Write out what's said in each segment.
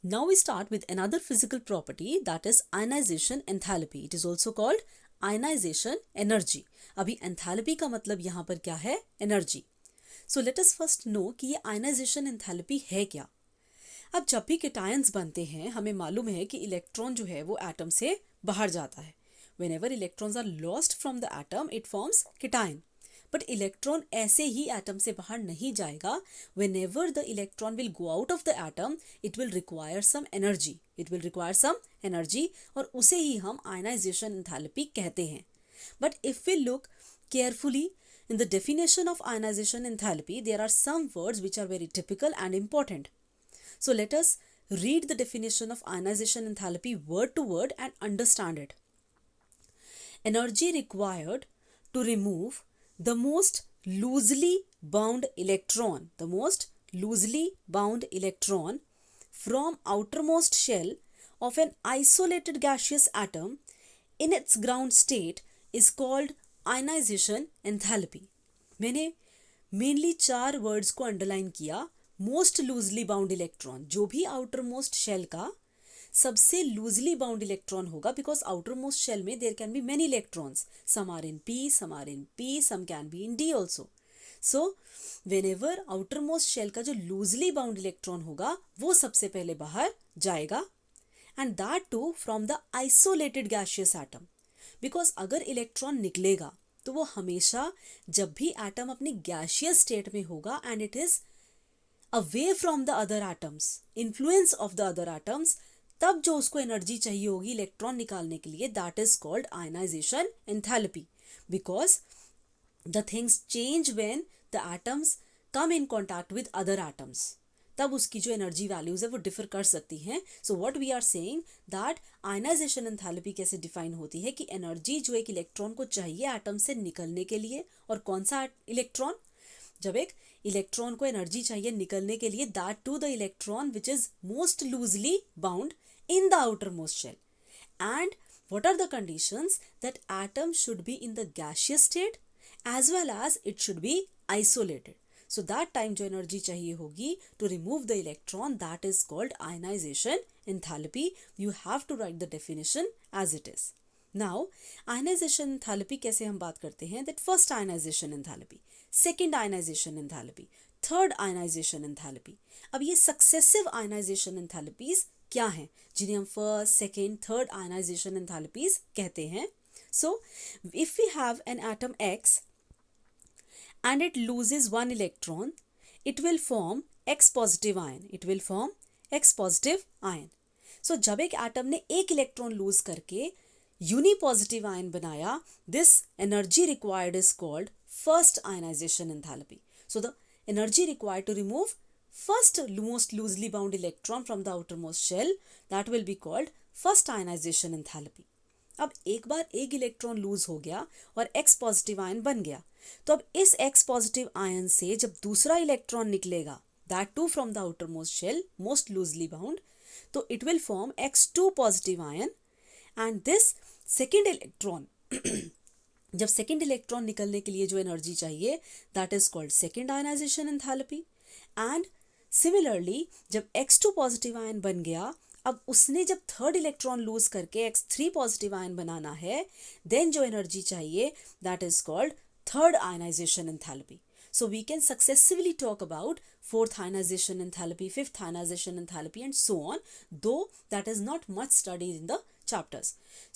Now we start with another physical property, that is ionization enthalpy. It is also called ionization energy. अभी enthalpy का मतलब यहाँ पर क्या है? Energy. So let us first know कि ये ionization enthalpy है क्या. अब जब भी केटायंस बनते हैं हमें मालूम है कि इलेक्ट्रॉन जो है वो एटम से बाहर जाता है. Whenever electrons are lost from the atom, it forms cation. But electron ऐसे ही एटम से बाहर नहीं जाएगा. Whenever the electron will go out of the atom, it will require some energy. It will require some energy और उसे ही हम ionization enthalpy कहते हैं. But if we look carefully in the definition of ionization enthalpy, there are some words which are very typical and important. So let us read the definition of ionization enthalpy word to word and understand it. Energy required to remove the most loosely bound electron from outermost shell of an isolated gaseous atom in its ground state is called ionization enthalpy. मैंने mainly 4 words को underline किया. Most loosely bound electron, जो भी outer most shell का सबसे loosely bound electron होगा, because outer most shell में there can be many electrons, some are in P, some are in P, some can be in D also. So whenever outer most shell का जो loosely bound electron होगा वो सबसे पहले बाहर जाएगा, and that too from the isolated gaseous atom. Because अगर electron निकलेगा तो वो हमेशा जब भी एटम अपनी गैसियस स्टेट में होगा and it is away from the other atoms, influence of the other atoms, तब जो उसको एनर्जी चाहिए होगी इलेक्ट्रॉन निकालने के लिए, that is called ionization enthalpy. Because the things change when the atoms come in contact with other atoms, तब उसकी जो एनर्जी वैल्यूज है वो डिफर कर सकती हैं. So what we are saying that ionization enthalpy कैसे डिफाइन होती है कि एनर्जी जो एक इलेक्ट्रॉन को चाहिए एटम से निकलने के लिए, और कौन सा इलेक्ट्रॉन, जब एक इलेक्ट्रॉन को एनर्जी चाहिए निकलने के लिए, that to the electron which is most loosely bound in the outermost shell. And what are the conditions? That atom should be in the gaseous state as well as it should be isolated. So that time जो energy चाहिए होगी to remove the electron, that is called ionization enthalpy. You have to write the definition as it is. Now ionization enthalpy कैसे हम बात करते हैं? That first ionization enthalpy, second ionization enthalpy, third ionization enthalpy. अब ये successive ionization enthalpies क्या हैं जिन्हें हम first, second, third ionization enthalpies कहते हैं. So if we have an atom X and it loses one electron, it will form X positive ion. It will form X positive ion. So जब एक atom ने एक electron lose करके unipositive ion बनाया, this energy required is called first ionization enthalpy. So the energy required to remove first most loosely bound electron from the outermost shell, that will be called first ionization enthalpy. अब एक बार एक electron lose हो गया और X positive ion बन गया, तो अब इस X पॉजिटिव आयन से जब दूसरा इलेक्ट्रॉन निकलेगा, that too from the outermost shell, most loosely bound, तो it will form X2 positive ion, and this second electron जब सेकेंड इलेक्ट्रॉन निकलने के लिए जो एनर्जी चाहिए, that is called second ionization enthalpy. And similarly जब X2 positive ion बन गया, अब उसने जब थर्ड इलेक्ट्रॉन लूज करके X3 पॉजिटिव आयन बनाना है, देन जो एनर्जी चाहिए that is called third ionisation enthalpy. So we can successively talk about fourth ionisation enthalpy, fifth ionisation enthalpy and so on, though that is not much studied in the chapters.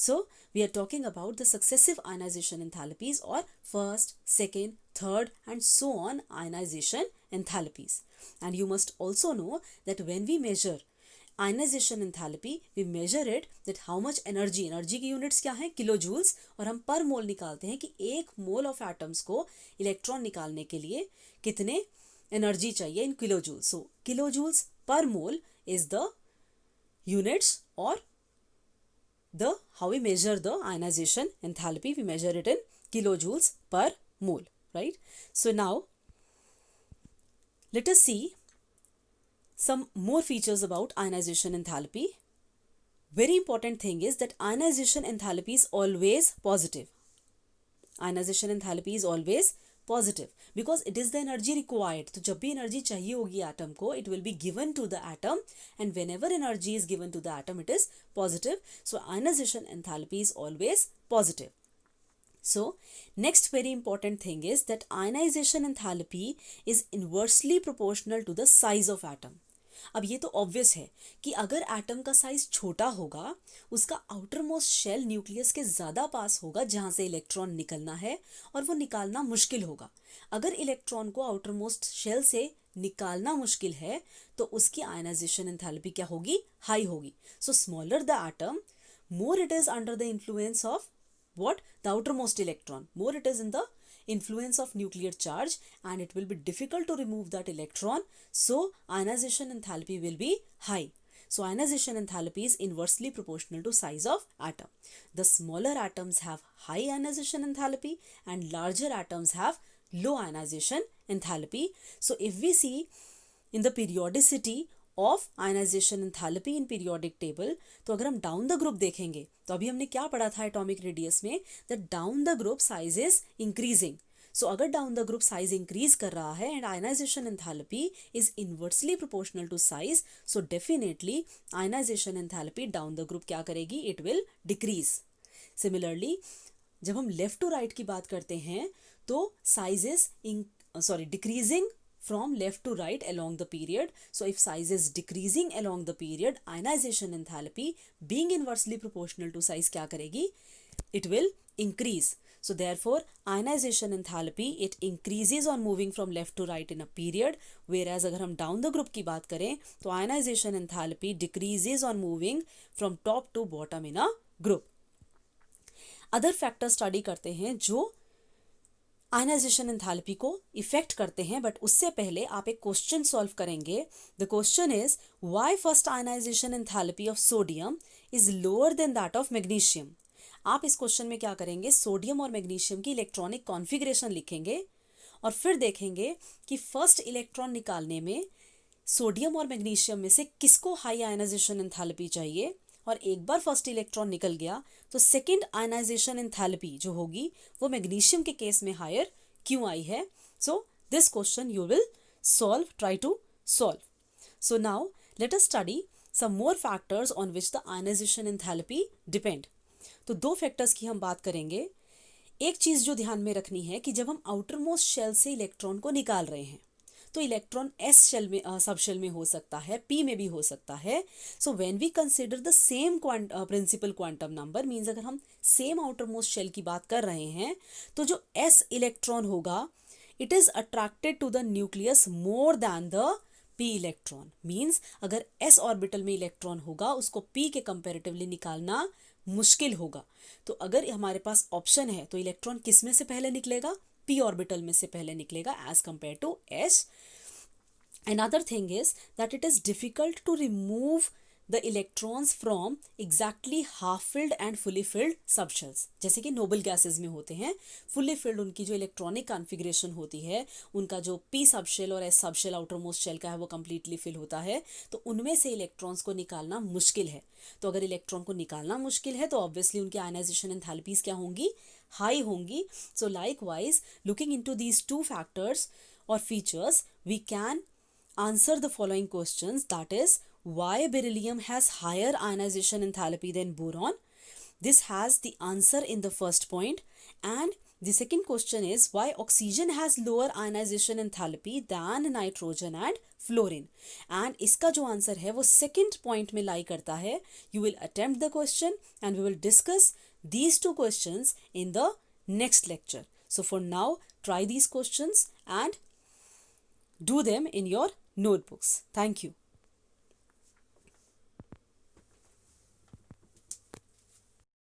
So we are talking about the successive ionization enthalpies, or first, second, third and so on ionization enthalpies. And you must also know that when we measure ionization enthalpy, we measure it that how much energy की units क्या हैं? kilojoules. और हम per mole निकालते हैं कि एक mole of atoms को electron निकालने के लिए कितने energy चाहिए in kilojoules. So kilojoules per mole is the units, or how we measure the ionization enthalpy. We measure it in kilojoules per mole, right? So now let us see some more features about ionization enthalpy. Very important thing is that ionization enthalpy is always positive. Ionization enthalpy is always positive, because it is the energy required. तो जब भी energy चाहिए होगी atom को, it will be given to the atom, and whenever energy is given to the atom it is positive. So ionization enthalpy is always positive. So next very important thing is that ionization enthalpy is inversely proportional to the size of atom. अब ये तो obvious है कि अगर atom का size छोटा होगा, उसका आउटर मोस्ट शेल न्यूक्लियस के ज़्यादा पास होगा जहाँ से इलेक्ट्रॉन निकलना है, और वो निकालना मुश्किल होगा. अगर इलेक्ट्रॉन को आउटर मोस्ट शेल से निकालना मुश्किल है तो उसकी आयनाइजेशन एंथैल्पी क्या होगी? हाई होगी. So smaller the atom, more it is under the influence of what? The outermost electron. More it is in the influence of nuclear charge, and it will be difficult to remove that electron. So ionization enthalpy will be high. So ionization enthalpy is inversely proportional to size of atom. The smaller atoms have high ionization enthalpy and larger atoms have low ionization enthalpy. So if we see in the periodicity of ionization enthalpy in periodic table, तो अगर हम down the group देखेंगे तो अभी हमने क्या पढ़ा था एटॉमिक रेडियस में, that down the group size is increasing. So अगर down the group size increase कर रहा है and ionisation enthalpy is inversely proportional to size, so definitely ionisation enthalpy down the group क्या करेगी? It will decrease. सिमिलरली जब हम left to right की बात करते हैं तो size is decreasing from left to right along the period. So if size is decreasing along the period, ionization enthalpy being inversely proportional to size क्या करेगी? It will increase. So therefore ionization enthalpy it increases on moving from left to right in a period, whereas अगर हम down the group की बात करें तो ionization enthalpy decreases on moving from top to bottom in a group. Other factors study करते हैं जो ionization enthalpy को इफेक्ट करते हैं, बट उससे पहले आप एक क्वेश्चन सॉल्व करेंगे. The question is why first ionization enthalpy of sodium is lower than that of magnesium. आप इस क्वेश्चन में क्या करेंगे? सोडियम और मैग्नीशियम की इलेक्ट्रॉनिक कॉन्फ़िगरेशन लिखेंगे और फिर देखेंगे कि फर्स्ट इलेक्ट्रॉन निकालने में सोडियम और मैग्नीशियम में से किसको हाई आयनाइजेशन एंथैल्पी चाहिए, और एक बार फर्स्ट इलेक्ट्रॉन निकल गया तो सेकेंड आयनाइजेशन एंथैल्पी जो होगी वो मैग्नीशियम के केस में हायर क्यों आई है. So this question you will solve, try to solve. So now let us study some more factors on which the ionization enthalpy depend. तो दो फैक्टर्स की हम बात करेंगे. एक चीज़ जो ध्यान में रखनी है कि जब हम आउटर मोस्ट शेल से इलेक्ट्रॉन को निकाल रहे हैं तो इलेक्ट्रॉन एस शेल में सब शेल में हो सकता है, पी में भी हो सकता है. So when we consider the same principal quantum number, means अगर हम सेम आउटर मोस्ट शेल की बात कर रहे हैं तो जो एस इलेक्ट्रॉन होगा it is attracted to the nucleus more than the P electron. Means अगर एस ऑर्बिटल में इलेक्ट्रॉन होगा उसको पी के कंपेरेटिवली निकालना मुश्किल होगा. तो अगर हमारे पास ऑप्शन है तो इलेक्ट्रॉन किस में से पहले निकलेगा? p ऑर्बिटल में से पहले निकलेगा as compare to s. Another thing is that it is difficult to remove the electrons from exactly half filled and fully filled subshells. जैसे कि नोबल गैसेज में होते हैं, फुली फिल्ड उनकी जो इलेक्ट्रॉनिक कॉन्फ़िगरेशन होती है, उनका जो p सबशेल और s subshell outer most shell का है वो कम्प्लीटली फिल होता है, तो उनमें से इलेक्ट्रॉन्स को निकालना मुश्किल है. तो अगर इलेक्ट्रॉन को निकालना मुश्किल है तो ऑब्वियसली उनकी आयनाइजेशन एंथैल्पीज क्या होंगी? हाई होंगी. So likewise looking into these two factors और features we can answer the following questions, that is why beryllium has higher ionization enthalpy than boron. This has the answer in the first point. And the second question is why oxygen has lower ionization enthalpy than nitrogen and fluorine. And इसका जो answer है वो second point में lie करता है. You will attempt the question and we will discuss these two questions in the next lecture. So for now try these questions and do them in your notebooks. Thank you.